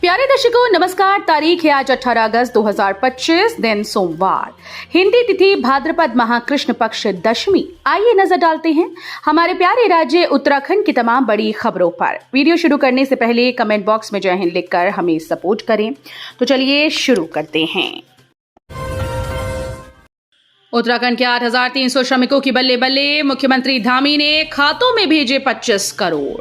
प्यारे दर्शकों नमस्कार। तारीख है आज 18 अगस्त 2025, दिन सोमवार, हिंदी तिथि भाद्रपद माह कृष्ण पक्ष दशमी। आइए नजर डालते हैं हमारे प्यारे राज्य उत्तराखंड की तमाम बड़ी खबरों पर। वीडियो शुरू करने से पहले कमेंट बॉक्स में जय हिंद लिखकर हमें सपोर्ट करें। तो चलिए शुरू करते हैं। उत्तराखंड के 8,300 श्रमिकों की बल्ले बल्ले, मुख्यमंत्री धामी ने खातों में भेजे 25 करोड़।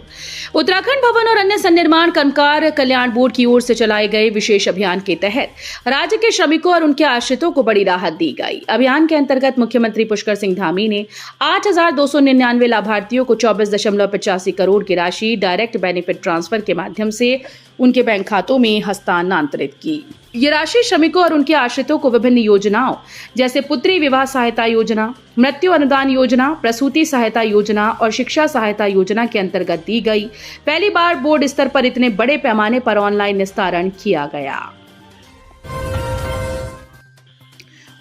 उत्तराखंड भवन और अन्य सन्निर्माण कर्मकार कल्याण बोर्ड की ओर से चलाए गए विशेष अभियान के तहत राज्य के श्रमिकों और उनके आश्रितों को बड़ी राहत दी गई। अभियान के अंतर्गत मुख्यमंत्री पुष्कर सिंह धामी ने 8,299 लाभार्थियों को 24.85 करोड़ की राशि डायरेक्ट बेनिफिट ट्रांसफर के माध्यम से उनके बैंक खातों में हस्तांतरित की। ये राशि श्रमिकों और उनके आश्रितों को विभिन्न योजनाओं जैसे पुत्री विवाह सहायता योजना, मृत्यु अनुदान योजना, प्रसूति सहायता योजना और शिक्षा सहायता योजना के अंतर्गत दी गई। पहली बार बोर्ड स्तर पर इतने बड़े पैमाने पर ऑनलाइन निस्तारण किया गया।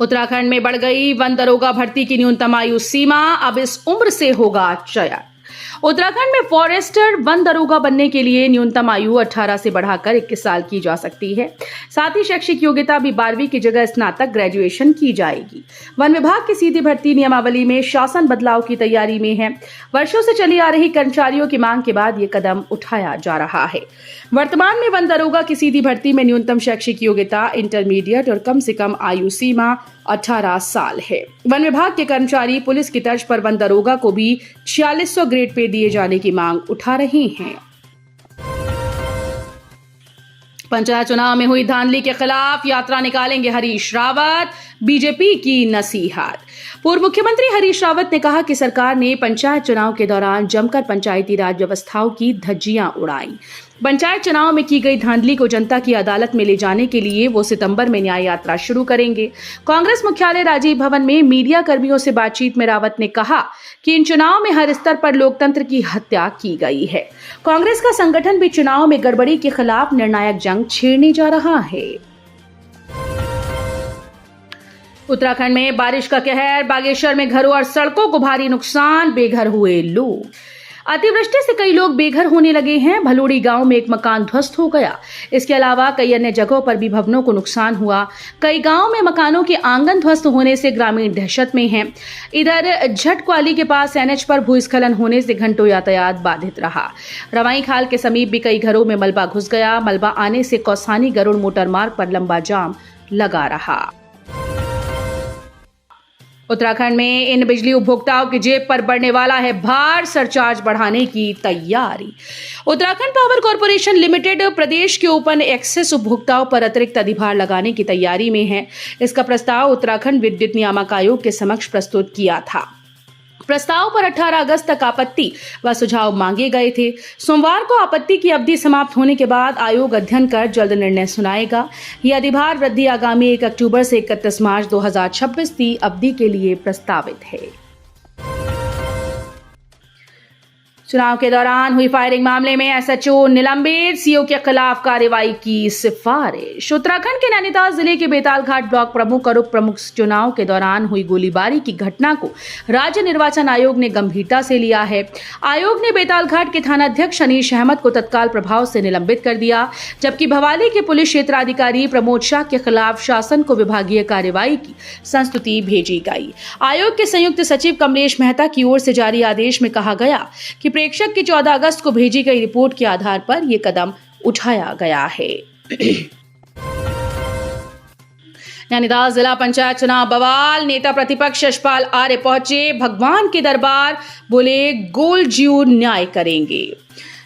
उत्तराखंड में बढ़ गई वन दरोगा भर्ती की न्यूनतम आयु सीमा, अब इस उम्र से होगा चयन। उत्तराखंड में फॉरेस्टर वन दरोगा बनने के लिए न्यूनतम आयु 18 से बढ़ाकर 21 साल की जा सकती है। साथ ही शैक्षिक योग्यता भी 12वीं की जगह स्नातक ग्रेजुएशन की जाएगी। वन विभाग की सीधी भर्ती नियमावली में शासन बदलाव की तैयारी में है। वर्षों से चली आ रही कर्मचारियों की मांग के बाद ये कदम उठाया जा रहा है। वर्तमान में वन दरोगा की सीधी भर्ती में न्यूनतम शैक्षिक योग्यता इंटरमीडिएट और कम से कम आयु सीमा 18 साल है। वन विभाग के कर्मचारी पुलिस की तर्ज पर वन दरोगा को भी 4600 ग्रेड पे दिए जाने की मांग उठा रहे हैं। पंचायत चुनाव में हुई धांधली के खिलाफ यात्रा निकालेंगे हरीश रावत, बीजेपी की नसीहत। पूर्व मुख्यमंत्री हरीश रावत ने कहा कि सरकार ने पंचायत चुनाव के दौरान जमकर पंचायती राज व्यवस्थाओं की धज्जियां उड़ाई। पंचायत चुनाव में की गई धांधली को जनता की अदालत में ले जाने के लिए वो सितंबर में न्याय यात्रा शुरू करेंगे। कांग्रेस मुख्यालय राजीव भवन में मीडिया कर्मियों से बातचीत में रावत ने कहा कि इन चुनाव में हर स्तर पर लोकतंत्र की हत्या की गई है। कांग्रेस का संगठन भी चुनाव में गड़बड़ी के खिलाफ निर्णायक जंग छेड़ने जा रहा है। उत्तराखंड में बारिश का कहर, बागेश्वर में घरों और सड़कों को भारी नुकसान, बेघर हुए लोग। अतिवृष्टि से कई लोग बेघर होने लगे हैं। भलोड़ी गांव में एक मकान ध्वस्त हो गया। इसके अलावा कई अन्य जगहों पर भी भवनों को नुकसान हुआ। कई गांवों में मकानों के आंगन ध्वस्त होने से ग्रामीण दहशत में हैं। इधर झटक्वाली के पास एनएच पर भूस्खलन होने से घंटों यातायात बाधित रहा। रवाई खाल के समीप भी कई घरों में मलबा घुस गया। मलबा आने से कौसानी गरुड़ मोटर मार्ग पर लंबा जाम लगा रहा। उत्तराखंड में इन बिजली उपभोक्ताओं की जेब पर बढ़ने वाला है भार, सरचार्ज बढ़ाने की तैयारी। उत्तराखंड पावर कॉर्पोरेशन लिमिटेड प्रदेश के ओपन एक्सेस उपभोक्ताओं पर अतिरिक्त अधिभार लगाने की तैयारी में है। इसका प्रस्ताव उत्तराखंड विद्युत नियामक आयोग के समक्ष प्रस्तुत किया था। प्रस्ताव पर 18 अगस्त तक आपत्ति व सुझाव मांगे गए थे। सोमवार को आपत्ति की अवधि समाप्त होने के बाद आयोग अध्ययन कर जल्द निर्णय सुनाएगा। यह अधिभार वृद्धि आगामी 1 अक्टूबर से 31 मार्च 2026 की अवधि के लिए प्रस्तावित है। चुनाव के दौरान हुई फायरिंग मामले में एसएचओ निलंबित, सीओ के खिलाफ कार्रवाई की सिफारिश। उत्तराखंड के नैनीताल जिले के बेतालघाट ब्लॉक प्रमुख और उप प्रमुख चुनाव के दौरान हुई गोलीबारी की घटना को राज्य निर्वाचन आयोग ने गंभीरता से लिया है। आयोग ने बेतालघाट के थानाध्यक्ष अनीश अहमद को तत्काल प्रभाव से निलंबित कर दिया, जबकि भवाली के पुलिस क्षेत्राधिकारी प्रमोद शाह के खिलाफ शासन को विभागीय कार्रवाई की संस्तुति भेजी गई। आयोग के संयुक्त सचिव कमलेश मेहता की ओर से जारी आदेश में कहा गया कि प्रेक्षक की 14 अगस्त को भेजी गई रिपोर्ट के आधार पर यह कदम उठाया गया है। नैनीताल जिला पंचायत चुनाव बवाल, नेता प्रतिपक्ष यशपाल आर्य पहुंचे भगवान के दरबार, बोले गोल जीव न्याय करेंगे।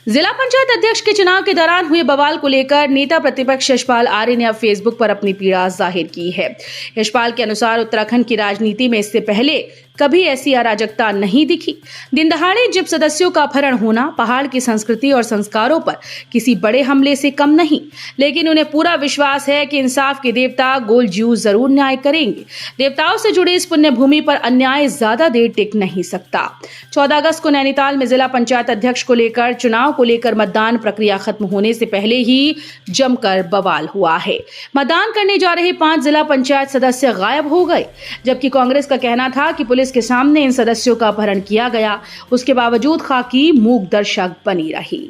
जिला पंचायत अध्यक्ष के चुनाव के दौरान हुए बवाल को लेकर नेता प्रतिपक्ष यशपाल आर्य ने अब फेसबुक पर अपनी पीड़ा जाहिर की है। यशपाल के अनुसार उत्तराखंड की राजनीति में इससे पहले कभी ऐसी अराजकता नहीं दिखी। दिन दहाड़े जिप सदस्यों का अपहरण होना पहाड़ की संस्कृति और संस्कारों पर किसी बड़े हमले से कम नहीं, लेकिन उन्हें पूरा विश्वास है कि इंसाफ के देवता गोल जीव जरूर न्याय करेंगे। देवताओं से जुड़े इस पुण्य भूमि पर अन्याय ज्यादा देर टिक नहीं सकता। 14 अगस्त को नैनीताल में जिला पंचायत अध्यक्ष को लेकर चुनाव को लेकर मतदान प्रक्रिया खत्म होने से पहले ही जमकर बवाल हुआ है। मतदान करने जा रहे 5 जिला पंचायत सदस्य गायब हो गए, जबकि कांग्रेस का कहना था कि पुलिस के सामने इन सदस्यों का अपहरण किया गया। उसके बावजूद खाकी मूक दर्शक बनी रही।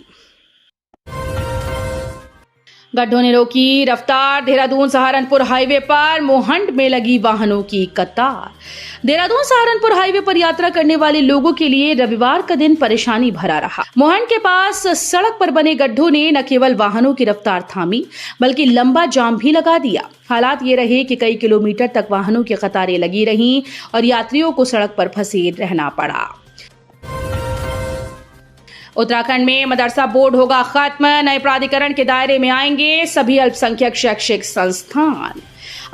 गड्ढों ने रोकी रफ्तार। देहरादून सहारनपुर हाईवे पर मोहंड में लगी वाहनों की कतार। देहरादून सहारनपुर हाईवे पर यात्रा करने वाले लोगों के लिए रविवार का दिन परेशानी भरा रहा। मोहंड के पास सड़क पर बने गड्ढों ने न केवल वाहनों की रफ्तार थामी बल्कि लंबा जाम भी लगा दिया। हालात ये रहे कि कई किलोमीटर तक वाहनों की कतारें लगी रहीं और यात्रियों को सड़क पर फंसे रहना पड़ा। उत्तराखंड में मदरसा बोर्ड होगा खत्म। नए प्राधिकरण के दायरे में आएंगे सभी अल्पसंख्यक शैक्षिक संस्थान।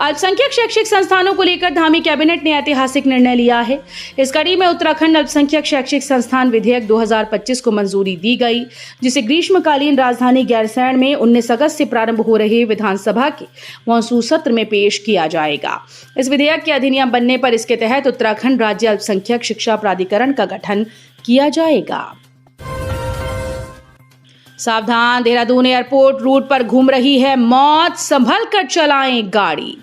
अल्पसंख्यक शैक्षिक संस्थानों को लेकर धामी कैबिनेट ने ऐतिहासिक निर्णय लिया है। इस कड़ी में उत्तराखंड अल्पसंख्यक शैक्षिक संस्थान विधेयक 2025 को मंजूरी दी गई, जिसे ग्रीष्मकालीन राजधानी गैरसैंण में 19 अगस्त से प्रारंभ हो रहे विधानसभा के मॉनसून सत्र में पेश किया जाएगा। इस विधेयक के अधिनियम बनने पर इसके तहत उत्तराखंड राज्य अल्पसंख्यक शिक्षा प्राधिकरण का गठन किया जाएगा। सावधान, देहरादून एयरपोर्ट रूट पर घूम रही है मौत, संभल कर चलाएं गाड़ी।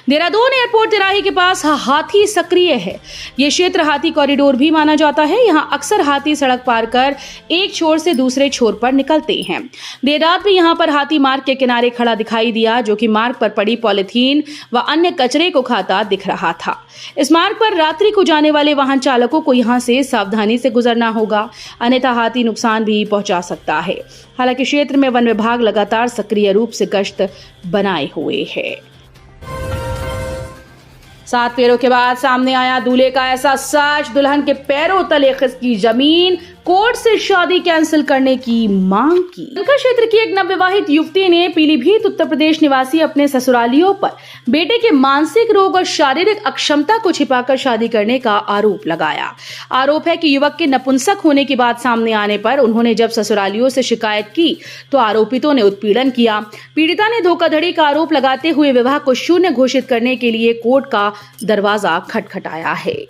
देहरादून एयरपोर्ट तिराही के पास हाथी सक्रिय है। ये क्षेत्र हाथी कॉरिडोर भी माना जाता है। यहाँ अक्सर हाथी सड़क पार कर एक छोर से दूसरे छोर पर निकलते हैं। देर रात भी यहाँ पर हाथी मार्ग के किनारे खड़ा दिखाई दिया, जो कि मार्ग पर पड़ी पॉलिथीन व अन्य कचरे को खाता दिख रहा था। इस मार्ग पर रात्रि को जाने वाले वाहन चालकों को यहाँ से सावधानी से गुजरना होगा, अन्यथा हाथी नुकसान भी पहुंचा सकता है। हालांकि क्षेत्र में वन विभाग लगातार सक्रिय रूप से गश्त बनाए हुए है। 7 फेरों के बाद सामने आया दूल्हे का ऐसा सच। दुल्हन के पैरों तले खिसकी जमीन, कोर्ट से शादी कैंसिल करने की मांग की। बनकर क्षेत्र की एक नवविवाहित युवती ने पीलीभीत उत्तर प्रदेश निवासी अपने ससुरालियों पर बेटे के मानसिक रोग और शारीरिक अक्षमता को छिपाकर शादी करने का आरोप लगाया। आरोप है कि युवक के नपुंसक होने की बात सामने आने पर उन्होंने जब ससुरालियों से शिकायत की तो आरोपितों ने उत्पीड़न किया। पीड़िता ने धोखाधड़ी का आरोप लगाते हुए विवाह को शून्य घोषित करने के लिए कोर्ट का दरवाजा खटखटाया है।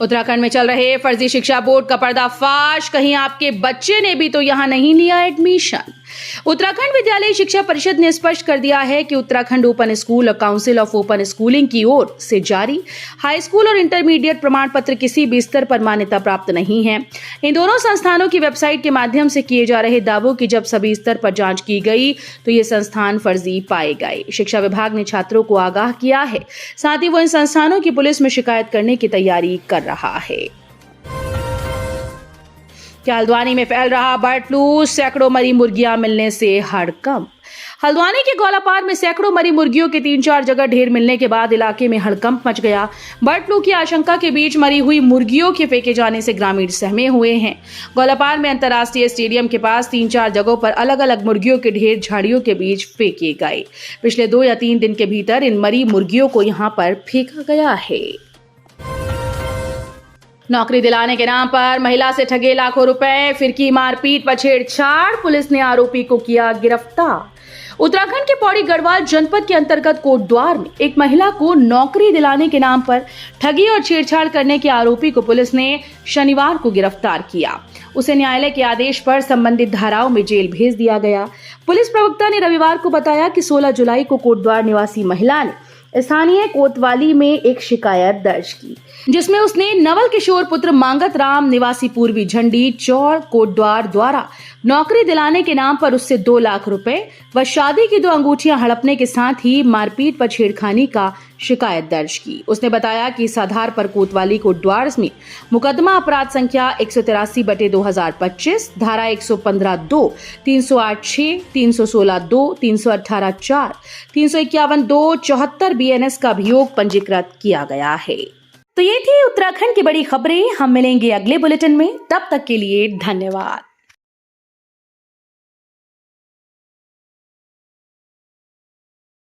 उत्तराखंड में चल रहे फर्जी शिक्षा बोर्ड का पर्दाफाश। कहीं आपके बच्चे ने भी तो यहां नहीं लिया एडमिशन। उत्तराखंड विद्यालय शिक्षा परिषद ने स्पष्ट कर दिया है कि उत्तराखंड ओपन स्कूल और काउंसिल ऑफ ओपन स्कूलिंग की ओर से जारी हाई स्कूल और इंटरमीडिएट प्रमाण पत्र किसी भी स्तर पर मान्यता प्राप्त नहीं है। इन दोनों संस्थानों की वेबसाइट के माध्यम से किए जा रहे दावों की जब सभी स्तर पर जांच की गई तो ये संस्थान फर्जी पाए गए। शिक्षा विभाग ने छात्रों को आगाह किया है, साथ ही वो इन संस्थानों की पुलिस में शिकायत करने की तैयारी कर रहा है। हल्द्वानी में फैल रहा बर्ड फ्लू, सैकड़ों मरी मुर्गियां मिलने से हड़कंप। हल्द्वानी के गौलापार में सैकड़ों मरी मुर्गियों के 3-4 जगह ढेर मिलने के बाद इलाके में हड़कंप मच गया। बर्ड फ्लू की आशंका के बीच मरी हुई मुर्गियों के फेंके जाने से ग्रामीण सहमे हुए हैं। गौलापार में अंतर्राष्ट्रीय स्टेडियम के पास 3-4 जगहों पर अलग अलग मुर्गियों के ढेर झाड़ियों के बीच फेंके गए। पिछले 2 या 3 दिन के भीतर इन मरी मुर्गियों को यहाँ पर फेंका गया है। नौकरी दिलाने के नाम पर महिला से ठगे लाखों रुपए, फिर की मारपीट व छेड़छाड़, पुलिस ने आरोपी को किया गिरफ्तार। उत्तराखंड के पौड़ी गढ़वाल जनपद के अंतर्गत कोटद्वार में एक महिला को नौकरी दिलाने के नाम पर ठगी और छेड़छाड़ करने के आरोपी को पुलिस ने शनिवार को गिरफ्तार किया। उसे न्यायालय के आदेश पर संबंधित धाराओं में जेल भेज दिया गया। पुलिस प्रवक्ता ने रविवार को बताया कि 16 जुलाई को कोटद्वार निवासी महिला ने स्थानीय कोतवाली में एक शिकायत दर्ज की, जिसमें उसने नवल किशोर पुत्र मांगत राम निवासी पूर्वी झंडी चौर कोटद्वार द्वारा नौकरी दिलाने के नाम पर उससे 2 लाख रुपए व शादी की 2 अंगूठियां हड़पने के साथ ही मारपीट व छेड़खानी का शिकायत दर्ज की। उसने बताया कि इस आधार पर कोतवाली कोटद्वार में मुकदमा अपराध संख्या 183/2025, धारा 115(2), 308(6), 316(2), 318(4), 351(2), 74 BNS का अभियोग पंजीकृत किया गया है। तो ये थी उत्तराखंड की बड़ी खबरें। हम मिलेंगे अगले बुलेटिन में, तब तक के लिए धन्यवाद।